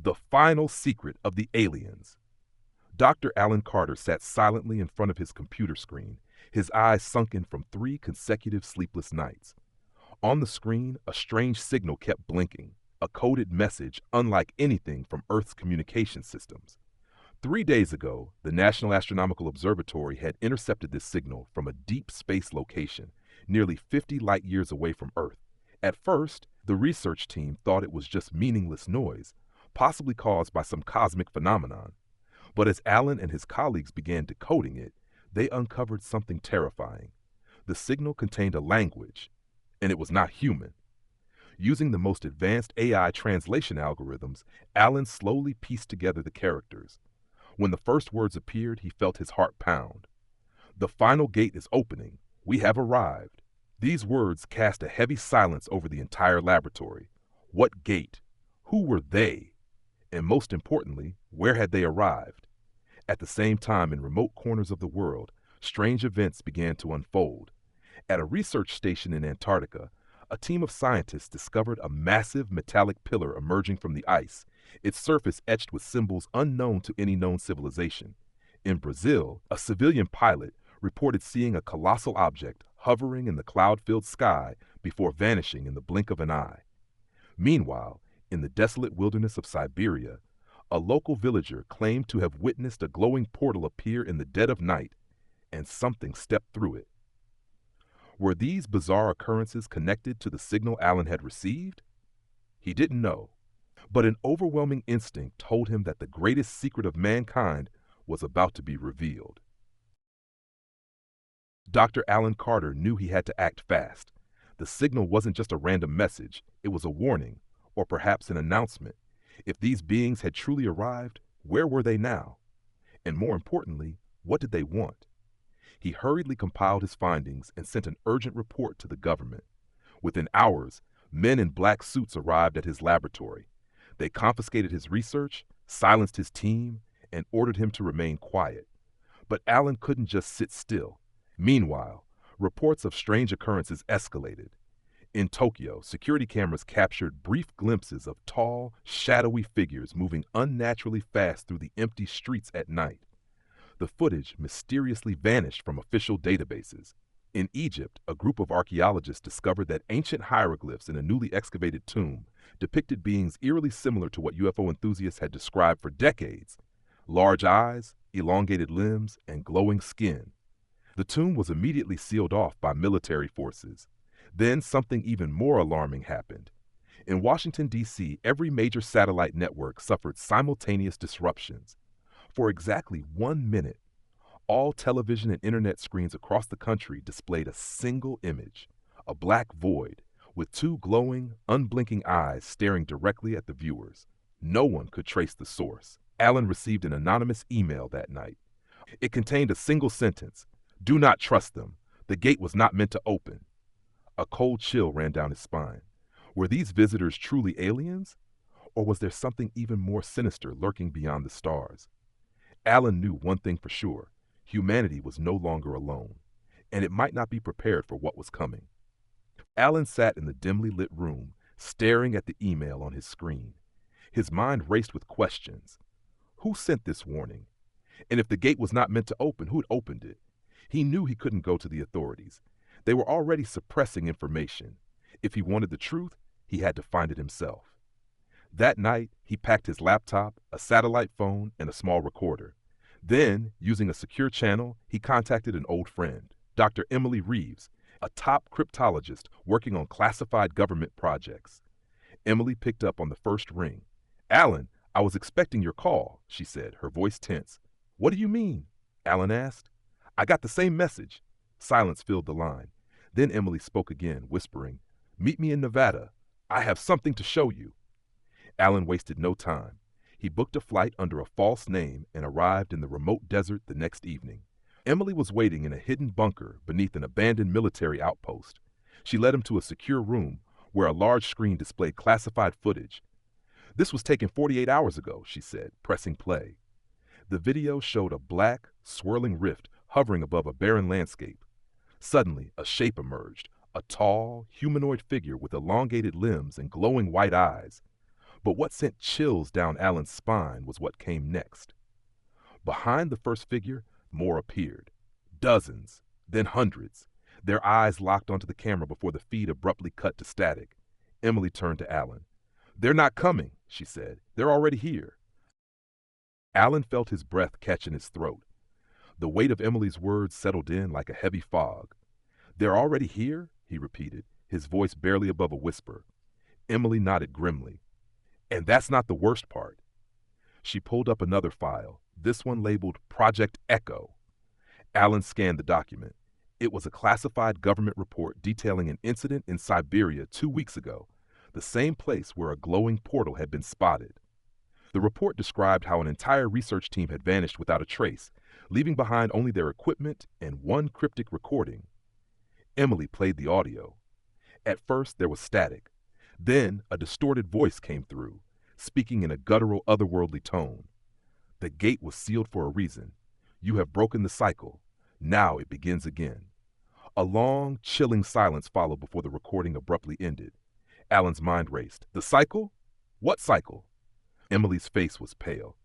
The final secret of the aliens. Dr. Alan Carter sat silently in front of his computer screen, his eyes sunken from 3 consecutive sleepless nights. On the screen, a strange signal kept blinking, a coded message unlike anything from Earth's communication systems. 3 days ago, the National Astronomical Observatory had intercepted this signal from a deep space location, nearly 50 light years away from Earth. At first, the research team thought it was just meaningless noise, possibly caused by some cosmic phenomenon. But as Alan and his colleagues began decoding it, they uncovered something terrifying. The signal contained a language, and it was not human. Using the most advanced AI translation algorithms, Alan slowly pieced together the characters. When the first words appeared, he felt his heart pound. "The final gate is opening. We have arrived." These words cast a heavy silence over the entire laboratory. What gate? Who were they? And most importantly, where had they arrived? At the same time, in remote corners of the world, strange events began to unfold. At a research station in Antarctica, a team of scientists discovered a massive metallic pillar emerging from the ice, its surface etched with symbols unknown to any known civilization. In Brazil, a civilian pilot reported seeing a colossal object hovering in the cloud-filled sky before vanishing in the blink of an eye. Meanwhile, in the desolate wilderness of Siberia, a local villager claimed to have witnessed a glowing portal appear in the dead of night, and something stepped through it. Were these bizarre occurrences connected to the signal Alan had received? He didn't know, but an overwhelming instinct told him that the greatest secret of mankind was about to be revealed. Dr. Alan Carter knew he had to act fast. The signal wasn't just a random message, it was a warning, or perhaps an announcement. If these beings had truly arrived, where were they now? And more importantly, what did they want? He hurriedly compiled his findings and sent an urgent report to the government. Within hours, men in black suits arrived at his laboratory. They confiscated his research, silenced his team, and ordered him to remain quiet. But Alan couldn't just sit still. Meanwhile, reports of strange occurrences escalated. In Tokyo, security cameras captured brief glimpses of tall, shadowy figures moving unnaturally fast through the empty streets at night. The footage mysteriously vanished from official databases. In Egypt, a group of archaeologists discovered that ancient hieroglyphs in a newly excavated tomb depicted beings eerily similar to what UFO enthusiasts had described for decades: large eyes, elongated limbs, and glowing skin. The tomb was immediately sealed off by military forces. Then something even more alarming happened. In Washington, D.C., every major satellite network suffered simultaneous disruptions. For exactly 1 minute, all television and internet screens across the country displayed a single image, a black void, with 2 glowing, unblinking eyes staring directly at the viewers. No one could trace the source. Alan received an anonymous email that night. It contained a single sentence: "Do not trust them. The gate was not meant to open." A cold chill ran down his spine. Were these visitors truly aliens? Or was there something even more sinister lurking beyond the stars? Alan knew one thing for sure: humanity was no longer alone, and it might not be prepared for what was coming. Alan sat in the dimly lit room, staring at the email on his screen. His mind raced with questions. Who sent this warning? And if the gate was not meant to open, who had opened it? He knew he couldn't go to the authorities. They were already suppressing information. If he wanted the truth, he had to find it himself. That night, he packed his laptop, a satellite phone, and a small recorder. Then, using a secure channel, he contacted an old friend, Dr. Emily Reeves, a top cryptologist working on classified government projects. Emily picked up on the first ring. "Alan, I was expecting your call," she said, her voice tense. "What do you mean?" Alan asked. "I got the same message." Silence filled the line. Then Emily spoke again, whispering, "Meet me in Nevada. I have something to show you." Alan wasted no time. He booked a flight under a false name and arrived in the remote desert the next evening. Emily was waiting in a hidden bunker beneath an abandoned military outpost. She led him to a secure room where a large screen displayed classified footage. "This was taken 48 hours ago," she said, pressing play. The video showed a black, swirling rift hovering above a barren landscape. Suddenly, a shape emerged, a tall, humanoid figure with elongated limbs and glowing white eyes. But what sent chills down Alan's spine was what came next. Behind the first figure, more appeared. Dozens, then hundreds. Their eyes locked onto the camera before the feed abruptly cut to static. Emily turned to Alan. "They're not coming," she said. "They're already here." Alan felt his breath catch in his throat. The weight of Emily's words settled in like a heavy fog. "They're already here?" he repeated, his voice barely above a whisper. Emily nodded grimly. "And that's not the worst part." She pulled up another file, this one labeled Project Echo. Alan scanned the document. It was a classified government report detailing an incident in Siberia 2 weeks ago, the same place where a glowing portal had been spotted. The report described how an entire research team had vanished without a trace, leaving behind only their equipment and one cryptic recording. Emily played the audio. At first, there was static. Then, a distorted voice came through, speaking in a guttural, otherworldly tone. "The gate was sealed for a reason. You have broken the cycle. Now it begins again." A long, chilling silence followed before the recording abruptly ended. Alan's mind raced. "The cycle? What cycle?" Emily's face was pale.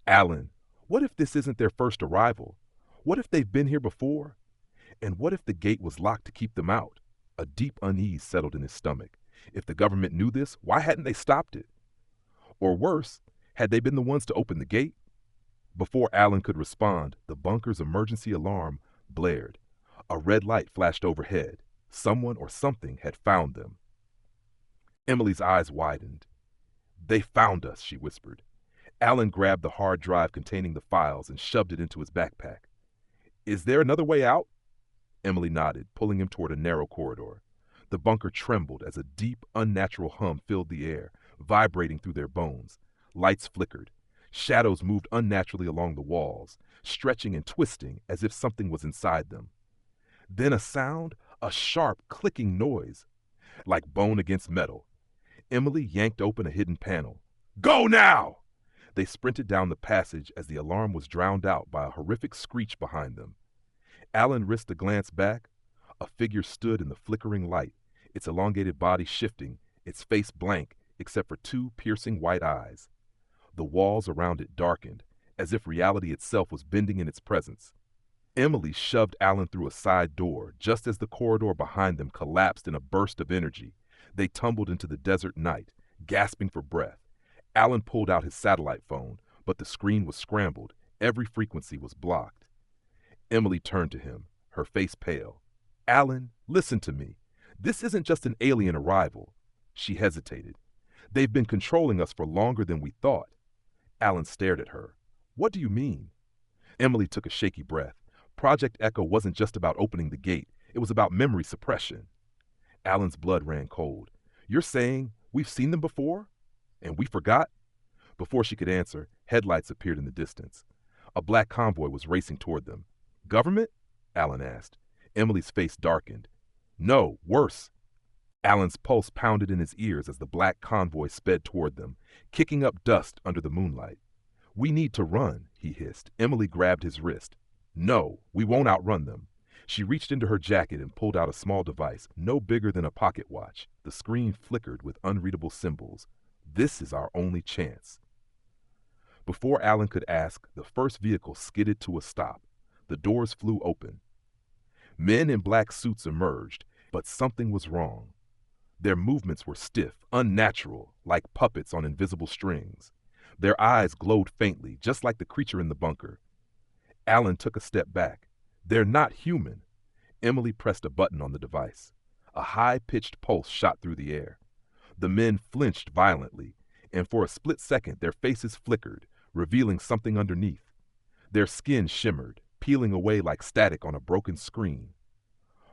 "Alan, what if this isn't their first arrival? What if they've been here before? And what if the gate was locked to keep them out?" A deep unease settled in his stomach. If the government knew this, why hadn't they stopped it? Or worse, had they been the ones to open the gate? Before Alan could respond, the bunker's emergency alarm blared. A red light flashed overhead. Someone or something had found them. Emily's eyes widened. "They found us," she whispered. Alan grabbed the hard drive containing the files and shoved it into his backpack. "Is there another way out?" Emily nodded, pulling him toward a narrow corridor. The bunker trembled as a deep, unnatural hum filled the air, vibrating through their bones. Lights flickered. Shadows moved unnaturally along the walls, stretching and twisting as if something was inside them. Then a sound, a sharp, clicking noise, like bone against metal. Emily yanked open a hidden panel. "Go now!" They sprinted down the passage as the alarm was drowned out by a horrific screech behind them. Alan risked a glance back. A figure stood in the flickering light, its elongated body shifting, its face blank except for two piercing white eyes. The walls around it darkened, as if reality itself was bending in its presence. Emily shoved Alan through a side door just as the corridor behind them collapsed in a burst of energy. They tumbled into the desert night, gasping for breath. Alan pulled out his satellite phone, but the screen was scrambled. Every frequency was blocked. Emily turned to him, her face pale. "Alan, listen to me. This isn't just an alien arrival." She hesitated. "They've been controlling us for longer than we thought." Alan stared at her. "What do you mean?" Emily took a shaky breath. Project Echo wasn't just about opening the gate. It was about memory suppression. Alan's blood ran cold. "You're saying we've seen them before? And we forgot?" Before she could answer, headlights appeared in the distance. A black convoy was racing toward them. "Government?" Alan asked. Emily's face darkened. "No, worse." Alan's pulse pounded in his ears as the black convoy sped toward them, kicking up dust under the moonlight. "We need to run," he hissed. Emily grabbed his wrist. "No, we won't outrun them." She reached into her jacket and pulled out a small device, no bigger than a pocket watch. The screen flickered with unreadable symbols. "This is our only chance." Before Alan could ask, the first vehicle skidded to a stop. The doors flew open. Men in black suits emerged, but something was wrong. Their movements were stiff, unnatural, like puppets on invisible strings. Their eyes glowed faintly, just like the creature in the bunker. Alan took a step back. "They're not human." Emily pressed a button on the device. A high-pitched pulse shot through the air. The men flinched violently, and for a split second their faces flickered, revealing something underneath. Their skin shimmered, peeling away like static on a broken screen.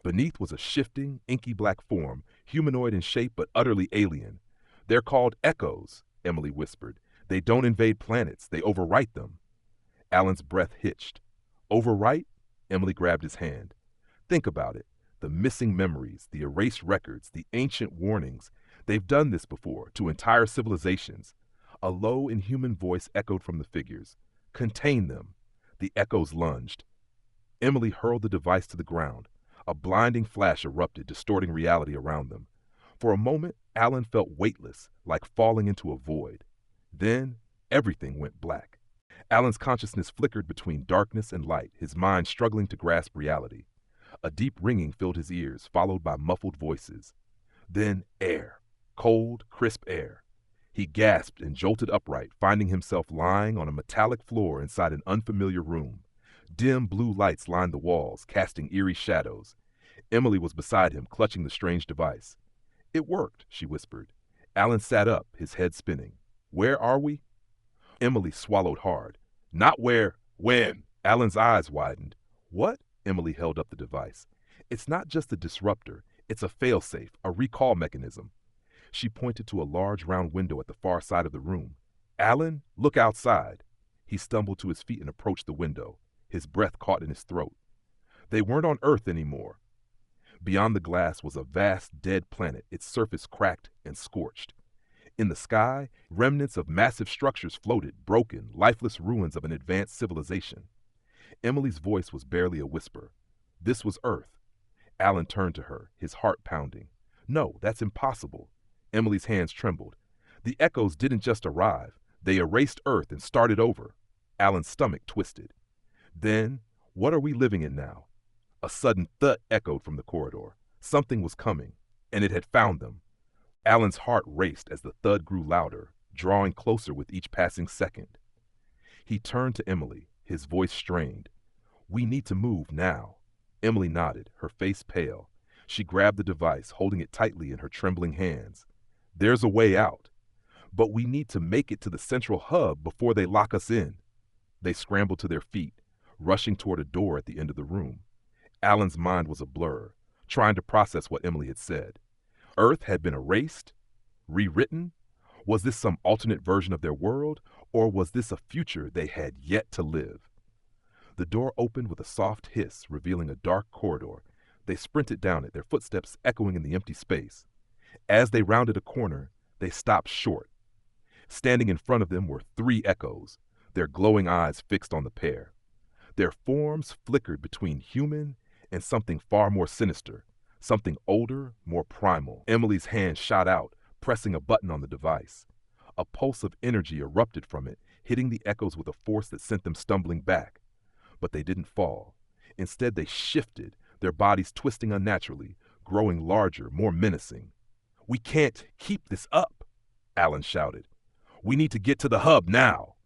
Beneath was a shifting, inky black form, humanoid in shape but utterly alien. "They're called echoes," Emily whispered. "They don't invade planets, they overwrite them." Alan's breath hitched. "Overwrite?" Emily grabbed his hand. "Think about it. The missing memories, the erased records, the ancient warnings. They've done this before, to entire civilizations." A low, inhuman voice echoed from the figures. "Contain them." The echoes lunged. Emily hurled the device to the ground. A blinding flash erupted, distorting reality around them. For a moment, Alan felt weightless, like falling into a void. Then, everything went black. Alan's consciousness flickered between darkness and light, his mind struggling to grasp reality. A deep ringing filled his ears, followed by muffled voices. Then air. Cold, crisp air. He gasped and jolted upright, finding himself lying on a metallic floor inside an unfamiliar room. Dim blue lights lined the walls, casting eerie shadows. Emily was beside him, clutching the strange device. "It worked," she whispered. Alan sat up, his head spinning. "Where are we?" Emily swallowed hard. "Not where, when." Alan's eyes widened. "What?" Emily held up the device. "It's not just a disruptor. It's a failsafe, a recall mechanism." She pointed to a large round window at the far side of the room. "Alan, look outside." He stumbled to his feet and approached the window. His breath caught in his throat. They weren't on Earth anymore. Beyond the glass was a vast, dead planet, its surface cracked and scorched. In the sky, remnants of massive structures floated, broken, lifeless ruins of an advanced civilization. Emily's voice was barely a whisper. This was Earth. Alan turned to her, his heart pounding. "No, that's impossible." Emily's hands trembled. "The echoes didn't just arrive. They erased Earth and started over." Alan's stomach twisted. "Then, what are we living in now?" A sudden thud echoed from the corridor. Something was coming, and it had found them. Alan's heart raced as the thud grew louder, drawing closer with each passing second. He turned to Emily, his voice strained. "We need to move now." Emily nodded, her face pale. She grabbed the device, holding it tightly in her trembling hands. "There's a way out. But we need to make it to the central hub before they lock us in." They scrambled to their feet, rushing toward a door at the end of the room. Alan's mind was a blur, trying to process what Emily had said. Earth had been erased? Rewritten? Was this some alternate version of their world, or was this a future they had yet to live? The door opened with a soft hiss, revealing a dark corridor. They sprinted down it, their footsteps echoing in the empty space. As they rounded a corner, they stopped short. Standing in front of them were three echoes, their glowing eyes fixed on the pair. Their forms flickered between human and something far more sinister, something older, more primal. Emily's hand shot out, pressing a button on the device. A pulse of energy erupted from it, hitting the echoes with a force that sent them stumbling back. But they didn't fall. Instead, they shifted, their bodies twisting unnaturally, growing larger, more menacing. "We can't keep this up," Alan shouted. "We need to get to the hub now."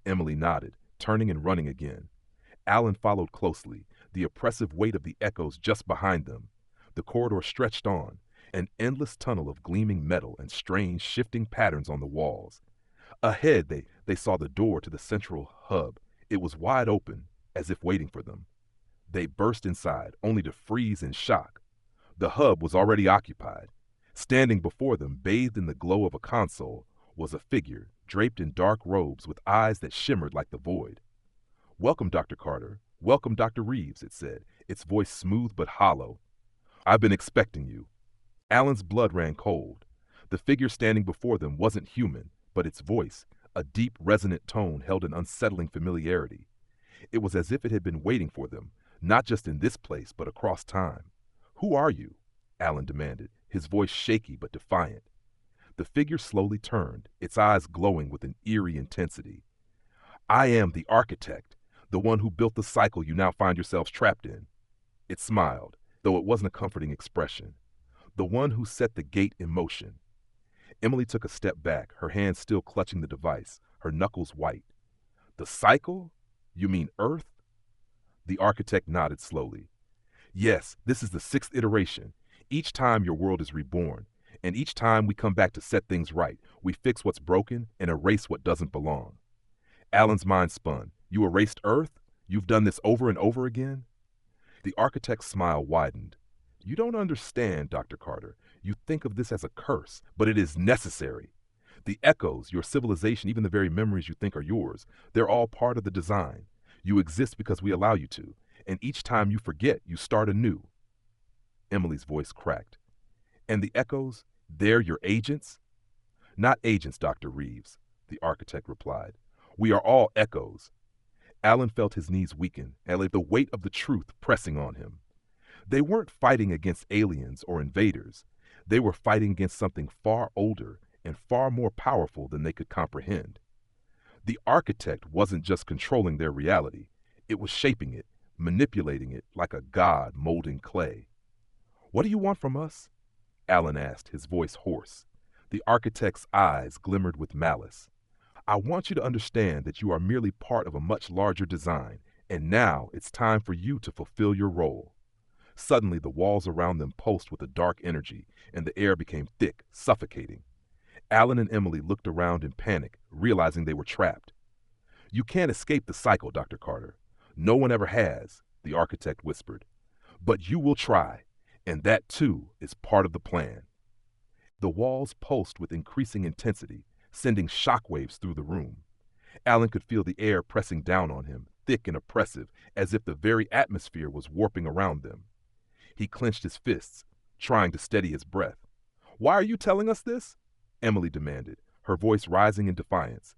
Emily nodded, turning and running again. Alan followed closely, the oppressive weight of the echoes just behind them. The corridor stretched on, an endless tunnel of gleaming metal and strange, shifting patterns on the walls. Ahead, they saw the door to the central hub. It was wide open, as if waiting for them. They burst inside, only to freeze in shock. The hub was already occupied. Standing before them, bathed in the glow of a console, was a figure, draped in dark robes with eyes that shimmered like the void. "Welcome, Dr. Carter. Welcome, Dr. Reeves," it said, its voice smooth but hollow. "I've been expecting you." Alan's blood ran cold. The figure standing before them wasn't human, but its voice, a deep, resonant tone, held an unsettling familiarity. It was as if it had been waiting for them, not just in this place, but across time. "Who are you?" Alan demanded, his voice shaky but defiant. The figure slowly turned, its eyes glowing with an eerie intensity. "I am the architect, the one who built the cycle you now find yourselves trapped in." It smiled, though it wasn't a comforting expression. "The one who set the gate in motion." Emily took a step back, her hands still clutching the device, her knuckles white. "The cycle? You mean Earth?" The architect nodded slowly. "Yes, this is the 6th iteration. Each time your world is reborn, and each time we come back to set things right, we fix what's broken and erase what doesn't belong." Alan's mind spun. "You erased Earth? You've done this over and over again?" The architect's smile widened. "You don't understand, Dr. Carter. You think of this as a curse, but it is necessary. The echoes, your civilization, even the very memories you think are yours, they're all part of the design. You exist because we allow you to, and each time you forget, you start anew." Emily's voice cracked. "And the echoes, they're your agents?" "Not agents, Dr. Reeves," the architect replied. "We are all echoes." Alan felt his knees weaken, and the weight of the truth pressing on him. They weren't fighting against aliens or invaders. They were fighting against something far older and far more powerful than they could comprehend. The architect wasn't just controlling their reality, it was shaping it, manipulating it like a god molding clay. "What do you want from us?" Alan asked, his voice hoarse. The architect's eyes glimmered with malice. "I want you to understand that you are merely part of a much larger design, and now it's time for you to fulfill your role." Suddenly, the walls around them pulsed with a dark energy, and the air became thick, suffocating. Alan and Emily looked around in panic, realizing they were trapped. "You can't escape the cycle, Dr. Carter. No one ever has," the architect whispered. "But you will try, and that too is part of the plan." The walls pulsed with increasing intensity, sending shockwaves through the room. Alan could feel the air pressing down on him, thick and oppressive, as if the very atmosphere was warping around them. He clenched his fists, trying to steady his breath. "Why are you telling us this?" Emily demanded, her voice rising in defiance.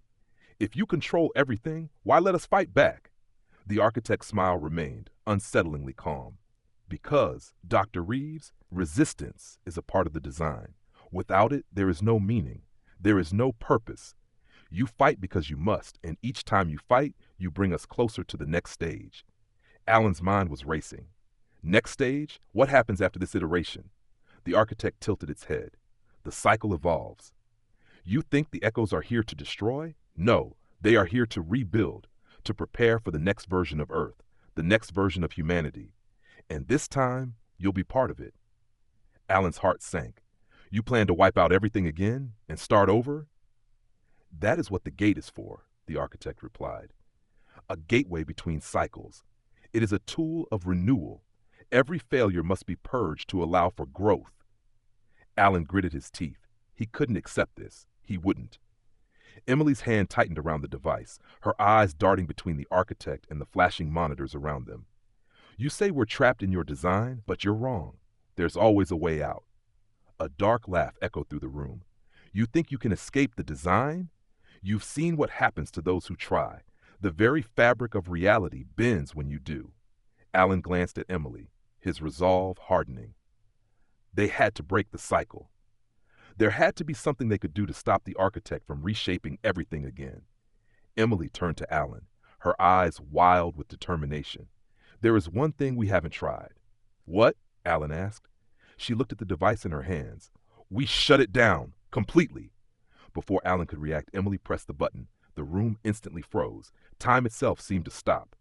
"If you control everything, why let us fight back?" The architect's smile remained, unsettlingly calm. "Because, Dr. Reeves, resistance is a part of the design. Without it, there is no meaning. There is no purpose. You fight because you must, and each time you fight, you bring us closer to the next stage." Alan's mind was racing. Next stage? What happens after this iteration? The architect tilted its head. "The cycle evolves. You think the echoes are here to destroy? No, they are here to rebuild, to prepare for the next version of Earth, the next version of humanity. And this time, you'll be part of it." Alan's heart sank. "You plan to wipe out everything again and start over?" "That is what the gate is for," the architect replied. "A gateway between cycles. It is a tool of renewal. Every failure must be purged to allow for growth." Alan gritted his teeth. He couldn't accept this. He wouldn't. Emily's hand tightened around the device, her eyes darting between the architect and the flashing monitors around them. "You say we're trapped in your design, but you're wrong. There's always a way out." A dark laugh echoed through the room. "You think you can escape the design? You've seen what happens to those who try. The very fabric of reality bends when you do." Alan glanced at Emily, his resolve hardening. They had to break the cycle. There had to be something they could do to stop the architect from reshaping everything again. Emily turned to Alan, her eyes wild with determination. "There is one thing we haven't tried." "What?" Alan asked. She looked at the device in her hands. "We shut it down, completely." Before Alan could react, Emily pressed the button. The room instantly froze. Time itself seemed to stop.